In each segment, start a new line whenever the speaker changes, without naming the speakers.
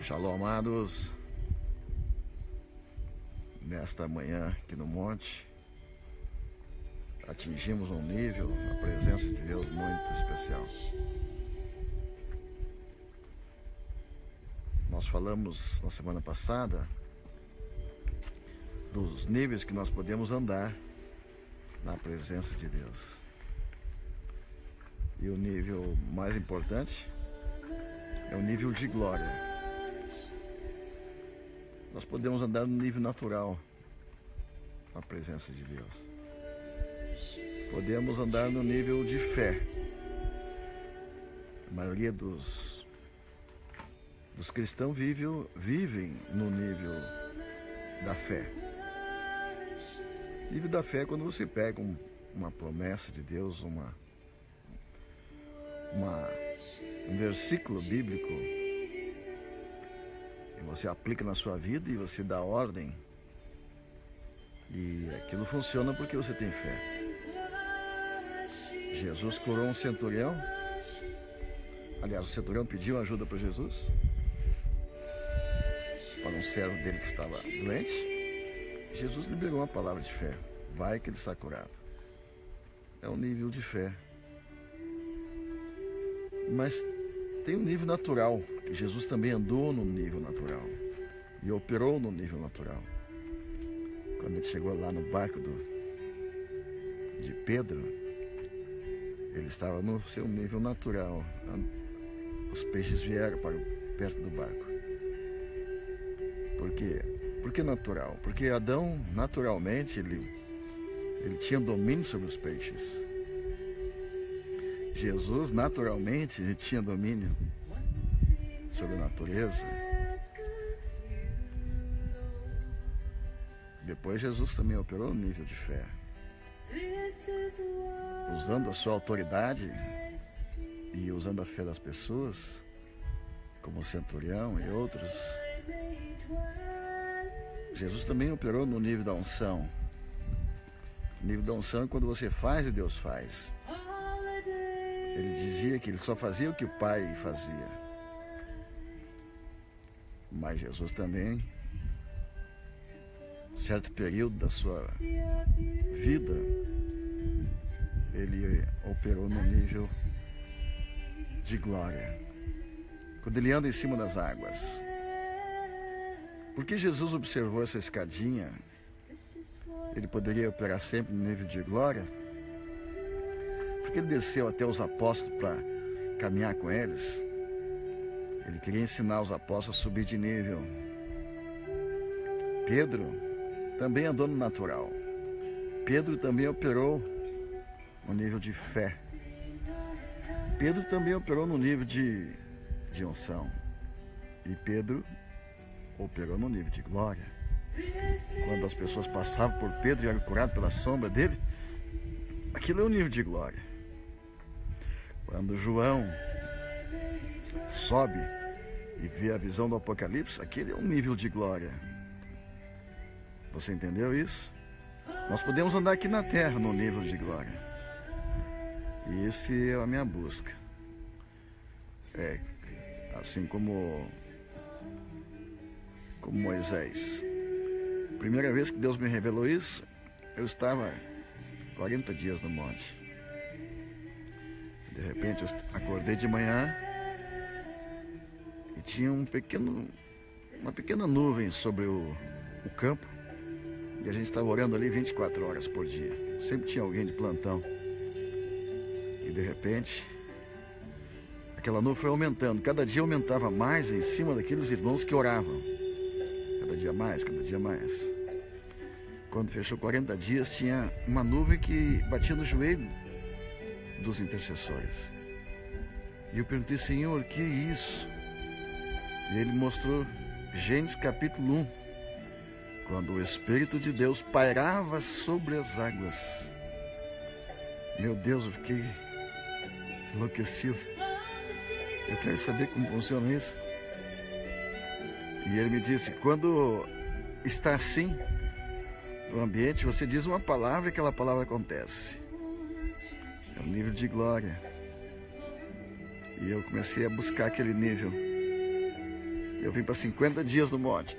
Shalom, amados. Nesta manhã aqui no monte, atingimos um nível na presença de Deus muito especial. Nós falamos na semana passada dos níveis que nós podemos andar na presença de Deus. E o nível mais importante é o nível de glória. Nós podemos andar no nível natural na presença de Deus. Podemos andar no nível de fé. A maioria dos cristãos vivem no nível da fé. O nível da fé é quando você pega uma promessa de Deus, um versículo bíblico, você aplica na sua vida e você dá ordem, e aquilo funciona porque você tem fé. Jesus curou um centurião. Aliás, o centurião pediu ajuda para Jesus, para um servo dele que estava doente. Jesus liberou uma palavra de fé: vai que ele está curado. É um nível de fé. Mas tem um nível natural, que Jesus também andou no nível natural e operou no nível natural. Quando ele chegou lá no barco de Pedro, ele estava no seu nível natural. Os peixes vieram para perto do barco. Por quê? Por que natural? Porque Adão, naturalmente, ele tinha domínio sobre os peixes. Jesus, naturalmente, ele tinha domínio sobre a natureza. Depois Jesus também operou no nível de fé, usando a sua autoridade e usando a fé das pessoas, como o centurião e outros. Jesus também operou no nível da unção. O nível da unção é quando você faz e Deus faz. Ele dizia que ele só fazia o que o Pai fazia. Mas Jesus também, certo período da sua vida, ele operou no nível de glória. Quando ele anda em cima das águas. Por que Jesus observou essa escadinha? Ele poderia operar sempre no nível de glória? Porque ele desceu até os apóstolos para caminhar com eles. Ele queria ensinar os apóstolos a subir de nível. Pedro também andou no natural. Pedro também operou no nível de fé. Pedro também operou no nível de unção. E Pedro operou no nível de glória. Quando as pessoas passavam por Pedro e eram curadas pela sombra dele, aquilo é o nível de glória. Quando João sobe e vê a visão do Apocalipse, aquele é um nível de glória. Você entendeu isso? Nós podemos andar aqui na terra no nível de glória. E esse é a minha busca. Assim como Moisés. Primeira vez que Deus me revelou isso, eu estava 40 dias no monte. De repente eu acordei de manhã e tinha uma pequena nuvem sobre o campo, e a gente estava orando ali 24 horas por dia. Sempre tinha alguém de plantão. E de repente aquela nuvem foi aumentando. Cada dia aumentava mais em cima daqueles irmãos que oravam. Cada dia mais, cada dia mais. Quando fechou 40 dias, tinha uma nuvem que batia no joelho dos intercessores. E eu perguntei: Senhor, que é isso? E ele mostrou Gênesis capítulo 1, quando o Espírito de Deus pairava sobre as águas. Meu Deus, eu fiquei enlouquecido. Eu quero saber como funciona isso. E ele me disse: quando está assim no ambiente, você diz uma palavra e aquela palavra acontece. É um nível de glória. E eu comecei a buscar aquele nível. Eu vim para 50 dias no monte.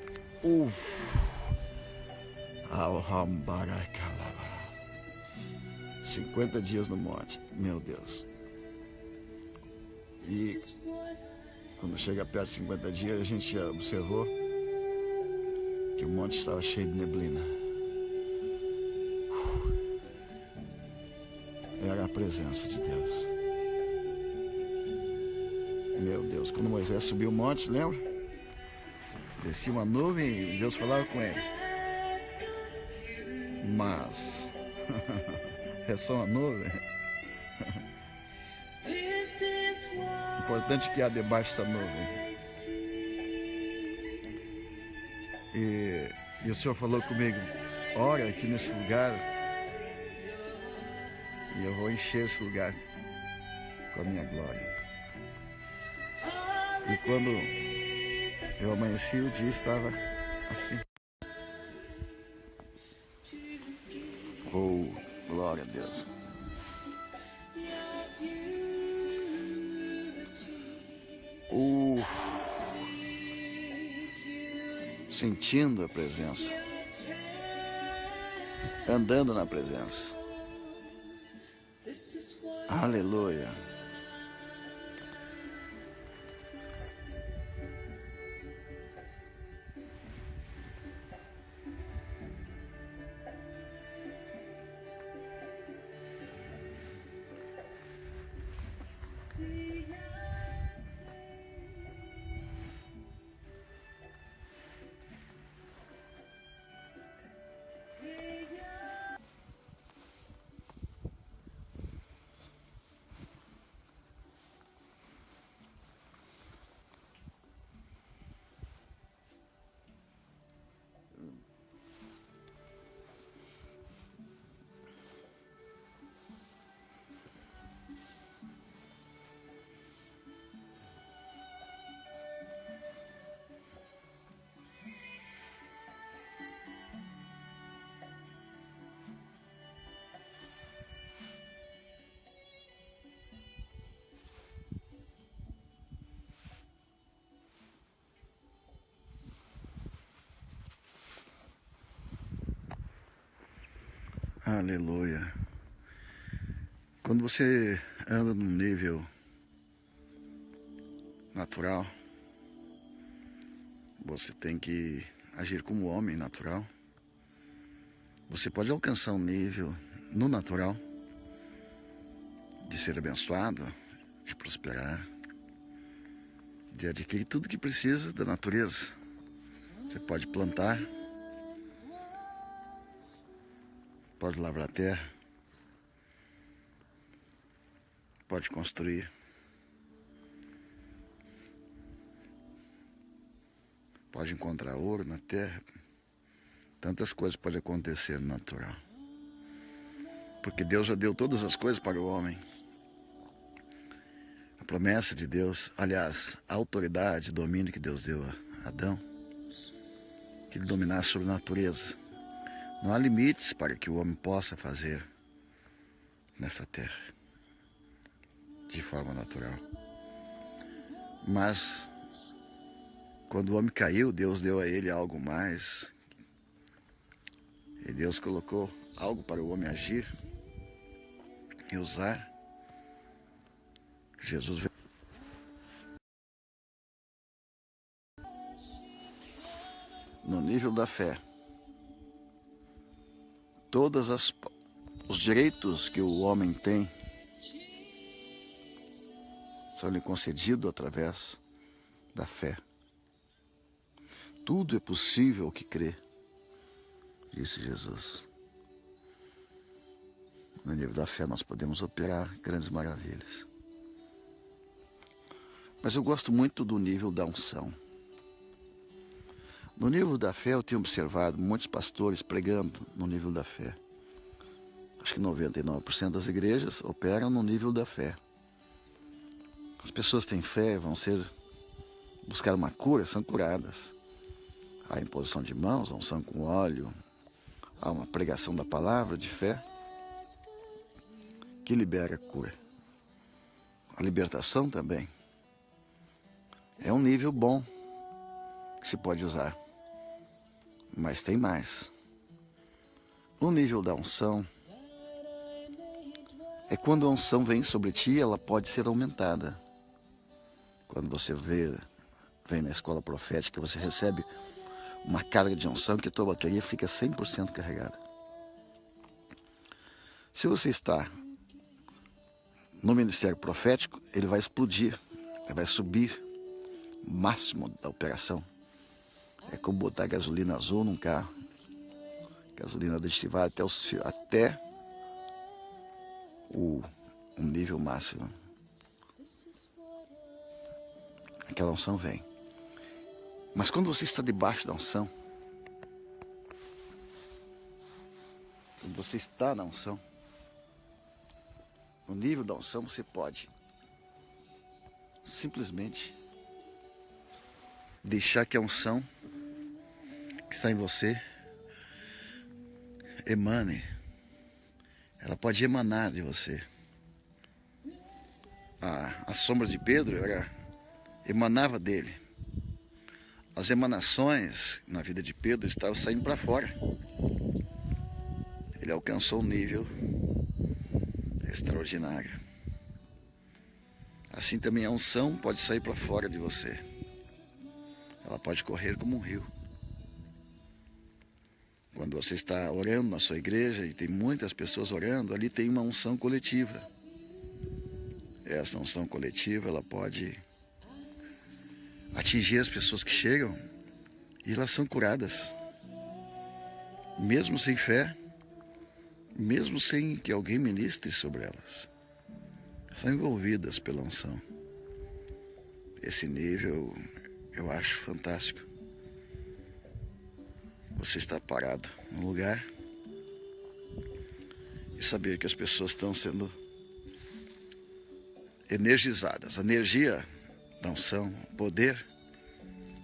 50 dias no monte, meu Deus. E quando chega perto de 50 dias, a gente observou que o monte estava cheio de neblina. Era a presença de Deus. Meu Deus, quando Moisés subiu o monte, lembra? Descia uma nuvem e Deus falava com ele. Mas é só uma nuvem. O importante é que há debaixo dessa nuvem. E o Senhor falou comigo, ora aqui nesse lugar e eu vou encher esse lugar com a minha glória. E quando eu amanheci, o dia estava assim. Oh, glória a Deus. Sentindo a presença, andando na presença. Aleluia. Aleluia. Quando você anda num nível natural, você tem que agir como homem natural. Você pode alcançar um nível no natural de ser abençoado, de prosperar, de adquirir tudo que precisa da natureza. Você pode plantar, pode lavrar a terra, pode construir, pode encontrar ouro na terra. Tantas coisas podem acontecer no natural. Porque Deus já deu todas as coisas para o homem. A promessa de Deus, aliás, a autoridade, o domínio que Deus deu a Adão, que ele dominasse sobre a natureza. Não há limites para que o homem possa fazer nessa terra, de forma natural. Mas, quando o homem caiu, Deus deu a ele algo mais. E Deus colocou algo para o homem agir e usar. Jesus veio. No nível da fé, todos os direitos que o homem tem são lhe concedidos através da fé. Tudo é possível ao que crê, disse Jesus. No nível da fé nós podemos operar grandes maravilhas. Mas eu gosto muito do nível da unção. No nível da fé eu tenho observado muitos pastores pregando no nível da fé. Acho que 99% das igrejas operam no nível da fé. As pessoas têm fé, vão buscar uma cura, são curadas. Há imposição de mãos, a unção com óleo, há uma pregação da palavra de fé que libera a cura. A libertação também é um nível bom. que se pode usar. Mas tem mais. O nível da unção é quando a unção vem sobre ti, ela pode ser aumentada. Quando você vem na escola profética, você recebe uma carga de unção que a tua bateria fica 100% carregada. Se você está no ministério profético, ele vai explodir, ele vai subir o máximo da operação. É como botar gasolina azul num carro, gasolina aditivada até o nível máximo. Aquela unção vem. Mas quando você está debaixo da unção, quando você está na unção, no nível da unção, você pode simplesmente deixar que a unção que está em você emane. Ela pode emanar de você. A sombra de Pedro emanava dele. As emanações na vida de Pedro estavam saindo para fora. Ele alcançou um nível extraordinário. Assim também a unção pode sair para fora de você. Ela pode correr como um rio. Quando você está orando na sua igreja e tem muitas pessoas orando, ali tem uma unção coletiva. Essa unção coletiva, ela pode atingir as pessoas que chegam e elas são curadas. Mesmo sem fé, mesmo sem que alguém ministre sobre elas. São envolvidas pela unção. Esse nível eu acho fantástico. Você está parado num lugar e saber que as pessoas estão sendo energizadas. A energia da unção, o poder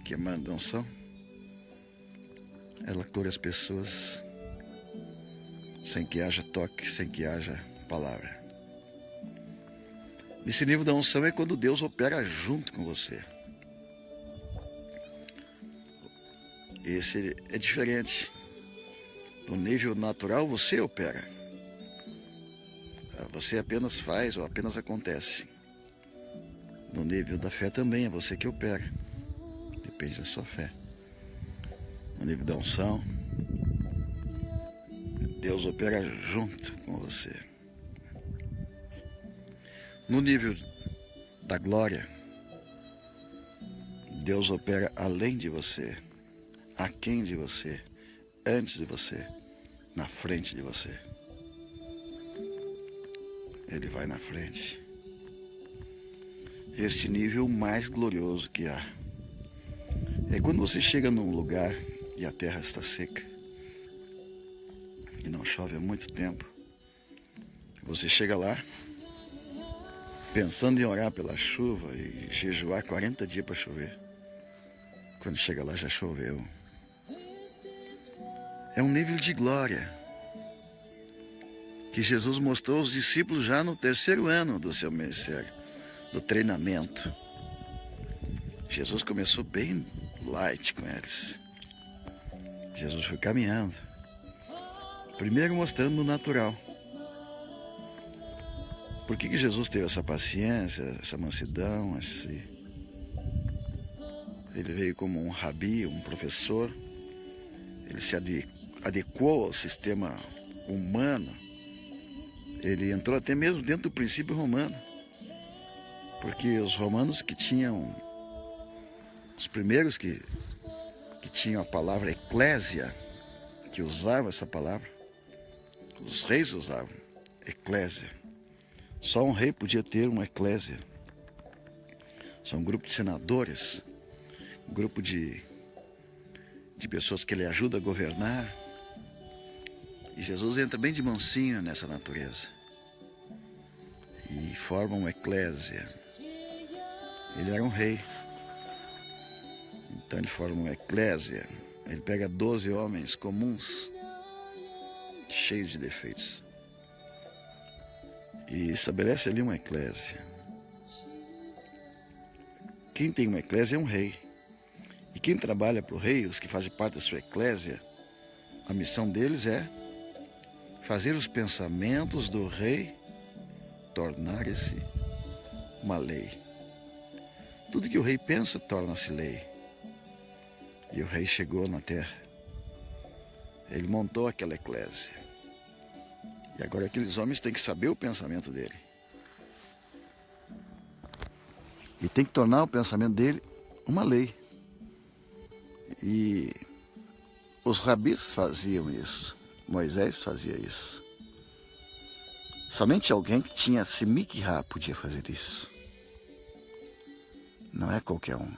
que emana da unção, ela cura as pessoas sem que haja toque, sem que haja palavra. Esse nível da unção é quando Deus opera junto com você. Esse é diferente. No nível natural você opera. Você apenas faz ou apenas acontece. No nível da fé também é você que opera. Depende da sua fé. No nível da unção, Deus opera junto com você. No nível da glória, Deus opera além de você, aquém de você, antes de você, na frente de você. Ele vai na frente. Este nível mais glorioso que há é quando você chega num lugar e a terra está seca e não chove há muito tempo. Você chega lá pensando em orar pela chuva e jejuar 40 dias para chover. Quando chega lá já choveu. É um nível de glória que Jesus mostrou aos discípulos já no 3º ano do seu ministério, do treinamento. Jesus começou bem light com eles. Jesus foi caminhando, primeiro mostrando no natural. Por que Jesus teve essa paciência, essa mansidão, Ele veio como um rabi, um professor. Ele se adequou ao sistema humano. Ele entrou até mesmo dentro do princípio romano. Porque os romanos que tinham, os primeiros que tinham a palavra eclésia, que usavam essa palavra, os reis usavam eclésia. Só um rei podia ter uma eclésia. São um grupo de senadores, um grupo de pessoas que ele ajuda a governar. E Jesus entra bem de mansinho nessa natureza e forma uma eclésia. Ele era um rei, então ele forma uma eclésia. Ele pega 12 homens comuns, cheios de defeitos, e estabelece ali uma eclésia. Quem tem uma eclésia é um rei. E quem trabalha para o rei, os que fazem parte da sua eclésia, a missão deles é fazer os pensamentos do rei tornarem-se uma lei. Tudo que o rei pensa torna-se lei. E o rei chegou na terra. Ele montou aquela eclésia. E agora aqueles homens têm que saber o pensamento dele. E tem que tornar o pensamento dele uma lei. E os rabis faziam isso. Moisés fazia isso. Somente alguém que tinha simikha podia fazer isso. Não é qualquer um.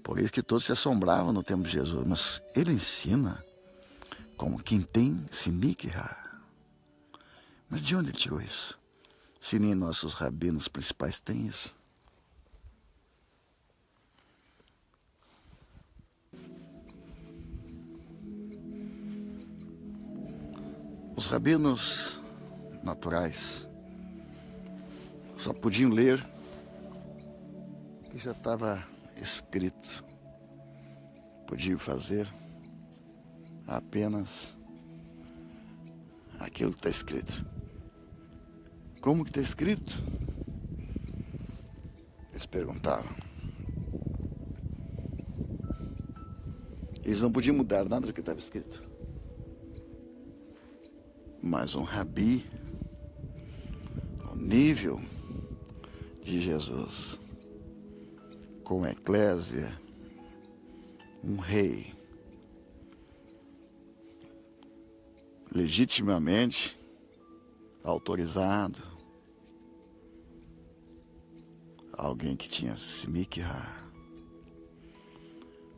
Por isso que todos se assombravam no tempo de Jesus. Mas ele ensina como quem tem simikha. Mas de onde ele tirou isso? Se nem nossos rabinos principais têm isso. Os rabinos naturais só podiam ler o que já estava escrito. Podiam fazer apenas aquilo que está escrito. Como que está escrito? Eles perguntavam. Eles não podiam mudar nada do que estava escrito. Mas um rabi, no nível de Jesus, com a eclésia, um rei, legitimamente autorizado, alguém que tinha simikha,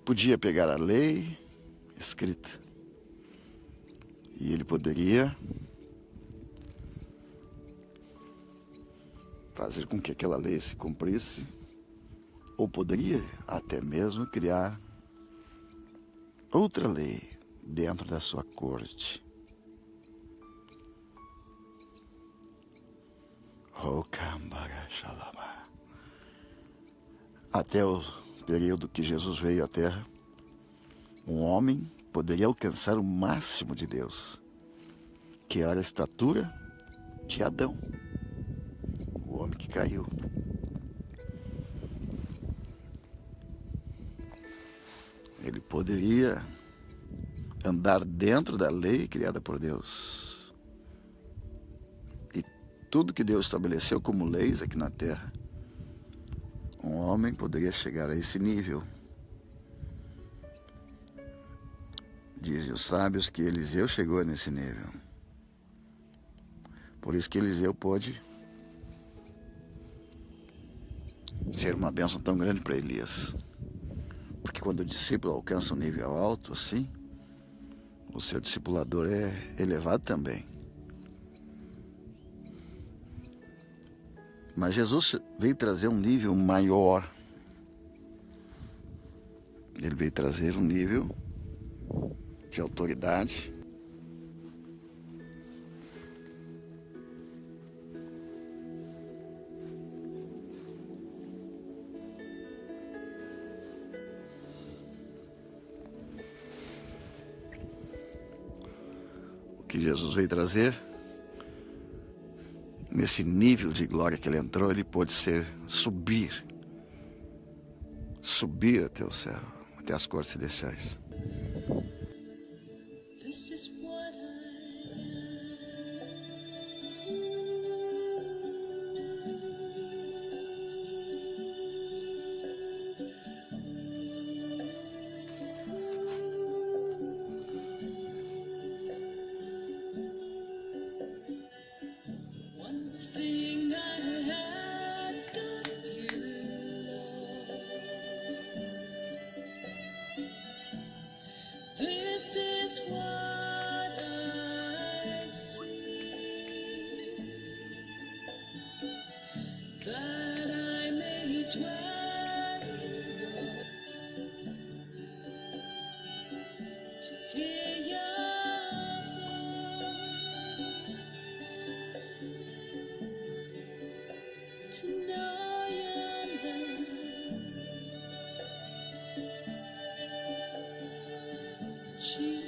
podia pegar a lei escrita e ele poderia fazer com que aquela lei se cumprisse, ou poderia até mesmo criar outra lei dentro da sua corte. Até o período que Jesus veio à Terra, um homem poderia alcançar o máximo de Deus, que era a estatura de Adão, o homem que caiu. Ele poderia andar dentro da lei criada por Deus. E tudo que Deus estabeleceu como leis aqui na Terra, um homem poderia chegar a esse nível. Dizem os sábios que Eliseu chegou nesse nível. Por isso que Eliseu pôde ser uma bênção tão grande para Elias. Porque quando o discípulo alcança um nível alto assim, o seu discipulador é elevado também. Mas Jesus veio trazer um nível maior. Ele veio trazer um nível de autoridade. O que Jesus veio trazer, nesse nível de glória que ele entrou, ele pôde subir até o céu, até as cortes celestiais.
This is what I see, that I may dwell to hear your voice, to know your love. she